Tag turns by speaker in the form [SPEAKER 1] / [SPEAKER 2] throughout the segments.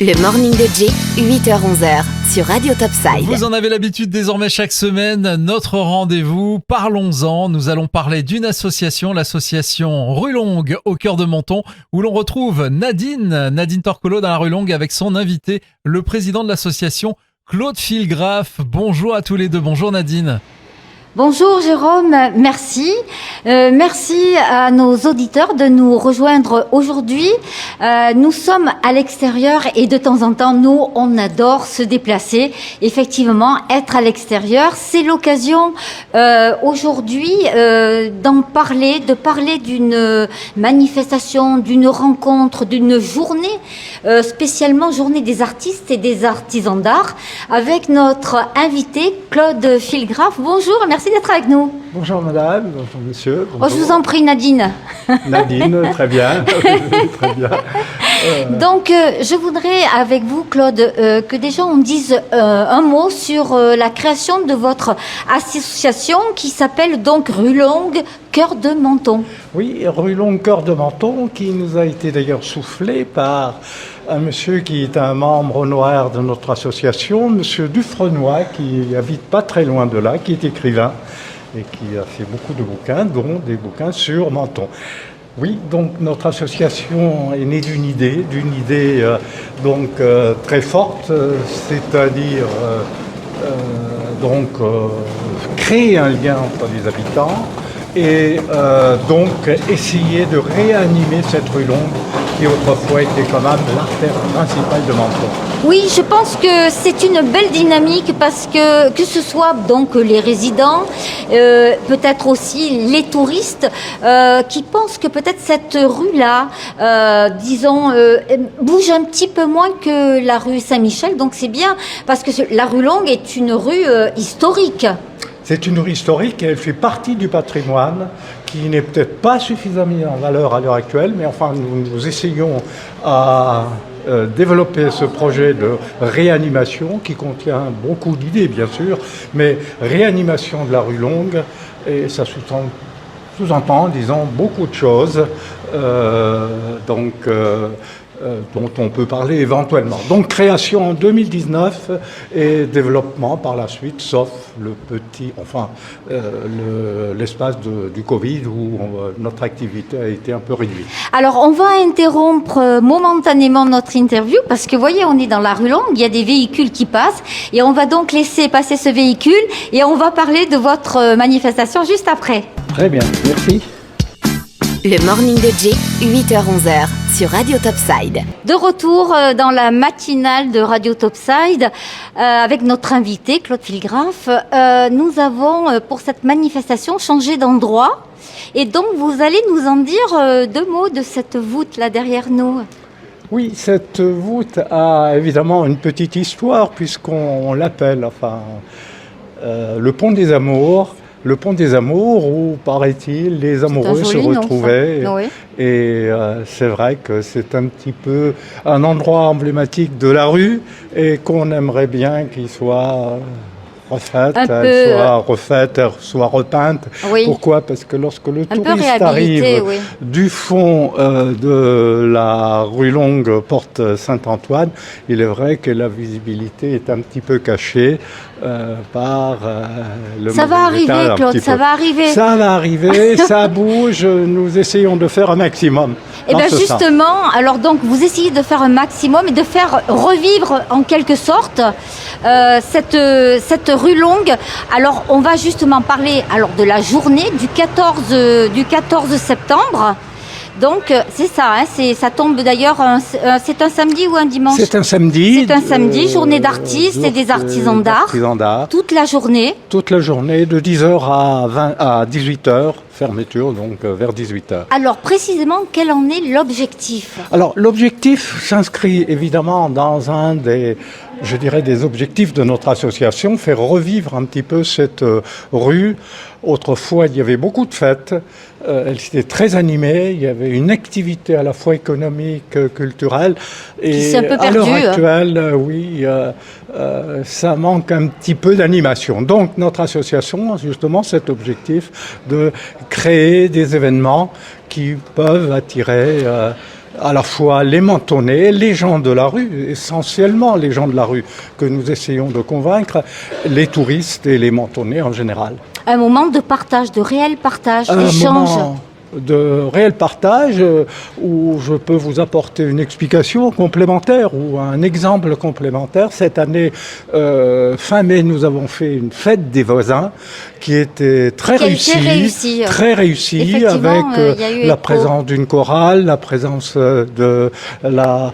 [SPEAKER 1] Le morning de Jay, 8h-11h, sur Radio Topside.
[SPEAKER 2] Vous en avez l'habitude désormais chaque semaine, notre rendez-vous, parlons-en. Nous allons parler d'une association, l'association Rue Longue au cœur de Menton, où l'on retrouve Nadine Torcolo dans la Rue Longue avec son invité, le président de l'association, Claude Filgraf. Bonjour à tous les deux, bonjour Nadine.
[SPEAKER 3] Bonjour Jérôme, merci. Merci à nos auditeurs de nous rejoindre aujourd'hui. Nous sommes à l'extérieur et de temps en temps, nous, on adore se déplacer. Effectivement, être à l'extérieur, c'est l'occasion aujourd'hui de parler d'une manifestation, d'une rencontre, d'une journée, spécialement journée des artistes et des artisans d'art, avec notre invité Claude Filgraf. Bonjour, merci d'être avec nous.
[SPEAKER 4] Bonjour madame, bonjour monsieur. Bonjour.
[SPEAKER 3] Oh, je vous en prie Nadine.
[SPEAKER 4] Nadine, très bien. Très bien.
[SPEAKER 3] Donc je voudrais avec vous Claude que déjà on dise un mot sur la création de votre association qui s'appelle donc Rue Longue Cœur de Menton.
[SPEAKER 4] Oui, Rue Longue Cœur de Menton qui nous a été d'ailleurs soufflé par un monsieur qui est un membre honoraire de notre association, monsieur Dufresnoy, qui habite pas très loin de là, qui est écrivain et qui a fait beaucoup de bouquins, dont des bouquins sur Menton. Oui, donc notre association est née d'une idée très forte, c'est-à-dire créer un lien entre les habitants et donc essayer de réanimer cette rue Longue qui autrefois était quand même l'artère principale de Menton.
[SPEAKER 3] Oui, je pense que c'est une belle dynamique parce que ce soit donc les résidents, peut-être aussi les touristes qui pensent que peut-être cette rue-là, bouge un petit peu moins que la rue Saint-Michel. Donc c'est bien parce que la rue Longue est une rue historique.
[SPEAKER 4] C'est une rue historique et elle fait partie du patrimoine qui n'est peut-être pas suffisamment mis en valeur à l'heure actuelle, mais enfin nous essayons à développer ce projet de réanimation qui contient beaucoup d'idées bien sûr, mais réanimation de la rue Longue, et ça sous-entend, disons, beaucoup de choses dont on peut parler éventuellement. Donc création en 2019 et développement par la suite, sauf l'espace du Covid où notre activité a été un peu réduite.
[SPEAKER 3] Alors on va interrompre momentanément notre interview parce que vous voyez, on est dans la rue Longue, il y a des véhicules qui passent et on va donc laisser passer ce véhicule et on va parler de votre manifestation juste après.
[SPEAKER 4] Très bien, merci.
[SPEAKER 1] Le morning de Jay, 8h-11h, sur Radio Topside.
[SPEAKER 3] De retour dans la matinale de Radio Topside avec notre invité Claude Filgraf. Nous avons pour cette manifestation changé d'endroit et donc vous allez nous en dire deux mots de cette voûte là derrière nous.
[SPEAKER 4] Oui, cette voûte a évidemment une petite histoire puisqu'on l'appelle le pont des Amours. Le pont des Amours où, paraît-il, les amoureux se retrouvaient. Oui. Et c'est vrai que c'est un petit peu un endroit emblématique de la rue et qu'on aimerait bien qu'il soit soit repeinte. Oui. Pourquoi ? Parce que lorsque le touriste arrive du fond de la rue Longue, porte Saint-Antoine, il est vrai que la visibilité est un petit peu cachée par le
[SPEAKER 3] Ça va arriver, Claude, ça va arriver.
[SPEAKER 4] Ça va arriver, ça bouge, nous essayons de faire un maximum.
[SPEAKER 3] Et bien justement, alors donc vous essayez de faire un maximum et de faire revivre en quelque sorte cette rue Longue. Alors on va justement parler de la journée du 14 septembre. Donc c'est ça, ça tombe d'ailleurs, c'est un samedi ou un dimanche ?
[SPEAKER 4] C'est un samedi.
[SPEAKER 3] C'est un samedi, journée d'artistes et des artisans d'art. Toute la journée.
[SPEAKER 4] Toute la journée, de 10h à 18h, fermeture donc vers 18h.
[SPEAKER 3] Alors précisément, quel en est l'objectif ?
[SPEAKER 4] Alors l'objectif s'inscrit évidemment dans un des objectifs de notre association, faire revivre un petit peu cette rue. Autrefois, il y avait beaucoup de fêtes, elle était très animée, il y avait une activité à la fois économique, culturelle.
[SPEAKER 3] Et un peu
[SPEAKER 4] à l'heure actuelle, ça manque un petit peu d'animation. Donc notre association a justement cet objectif de créer des événements qui peuvent attirer à la fois les Mentonnais, les gens de la rue, essentiellement les gens de la rue que nous essayons de convaincre, les touristes et les Mentonnais en général.
[SPEAKER 3] Un moment de partage, de réel partage, d'échange.
[SPEAKER 4] Moment de réel partage où je peux vous apporter une explication complémentaire ou un exemple complémentaire. Cette année, fin mai, nous avons fait une fête des voisins qui était très réussie, très réussie avec la présence d'une chorale, la présence de la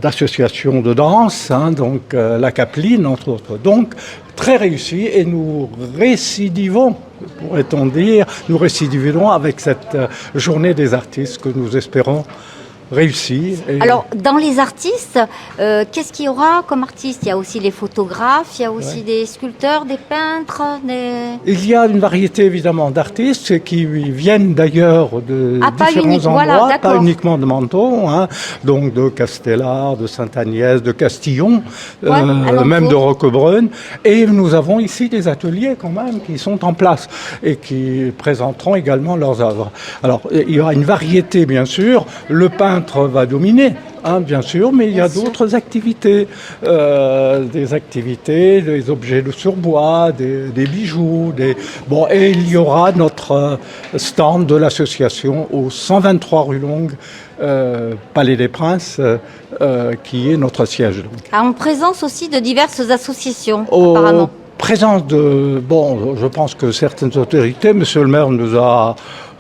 [SPEAKER 4] d'associations de danse, donc la Capeline entre autres. Donc très réussi et nous récidivons, pourrait-on dire, nous récidiverons avec cette journée des artistes que nous espérons réussie.
[SPEAKER 3] Alors, dans les artistes, qu'est-ce qu'il y aura comme artistes? Il y a aussi les photographes, il y a aussi des sculpteurs, des peintres.
[SPEAKER 4] Il y a une variété évidemment d'artistes qui viennent d'ailleurs de différents endroits, pas uniquement de Menton, donc de Castellar, de Sainte-Agnès, de Castillon, même de Roquebrune. Et nous avons ici des ateliers quand même qui sont en place et qui présenteront également leurs œuvres. Alors, il y aura une variété bien sûr. Le peintre va dominer, bien sûr, mais il y a d'autres activités, des objets de surbois, des bijoux, et il y aura notre stand de l'association au 123 rue Longue, Palais des Princes, qui est notre siège.
[SPEAKER 3] En présence aussi de diverses associations, apparemment.
[SPEAKER 4] Présence je pense que certaines autorités, monsieur le maire nous a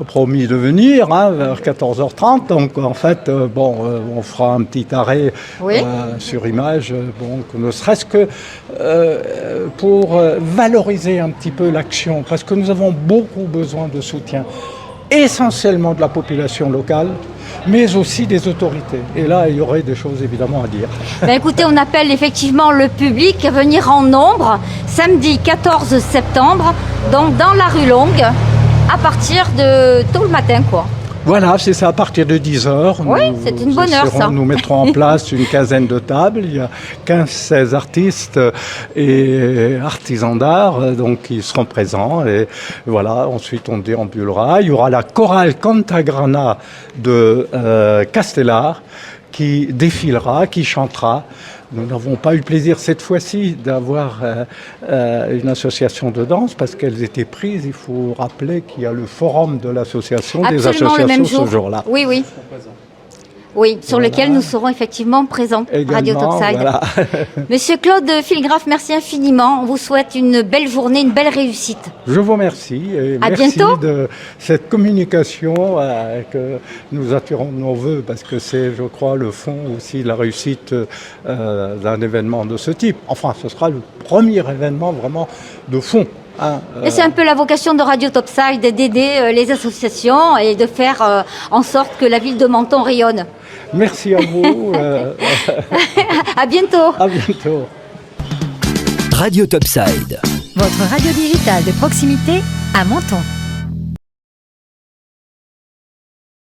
[SPEAKER 4] promis de venir vers 14h30, donc en fait, on fera un petit arrêt sur image, ne serait-ce que pour valoriser un petit peu l'action, parce que nous avons beaucoup besoin de soutien, essentiellement de la population locale, mais aussi des autorités. Et là, il y aurait des choses évidemment à dire.
[SPEAKER 3] Écoutez, on appelle effectivement le public à venir en nombre, samedi 14 septembre, donc dans la rue Longue, à partir de tôt le matin, quoi.
[SPEAKER 4] Voilà, c'est ça, à partir de 10h.
[SPEAKER 3] Oui, c'est une bonne heure, ça.
[SPEAKER 4] Nous mettrons en place une quinzaine de tables. Il y a 15-16 artistes et artisans d'art qui seront présents. Et voilà, ensuite on déambulera. Il y aura la chorale Cantagrana de Castellar qui défilera, qui chantera. Nous n'avons pas eu le plaisir cette fois-ci d'avoir une association de danse parce qu'elles étaient prises. Il faut rappeler qu'il y a le forum de l'association des associations ce jour-là.
[SPEAKER 3] Oui. Oui, sur lequel nous serons effectivement présents, Radio Topside. Voilà. Monsieur Claude Filgraf, merci infiniment. On vous souhaite une belle journée, une belle réussite.
[SPEAKER 4] Je vous remercie. Et merci bientôt. De cette communication que nous attirons de nos voeux, parce que c'est, je crois, le fond aussi de la réussite d'un événement de ce type. Enfin, ce sera le premier événement vraiment de fond.
[SPEAKER 3] Et c'est un peu la vocation de Radio Topside, d'aider les associations et de faire en sorte que la ville de Menton rayonne.
[SPEAKER 4] Merci à vous.
[SPEAKER 3] À bientôt.
[SPEAKER 4] À bientôt.
[SPEAKER 5] Radio Topside.
[SPEAKER 6] Votre radio digitale de proximité à Menton.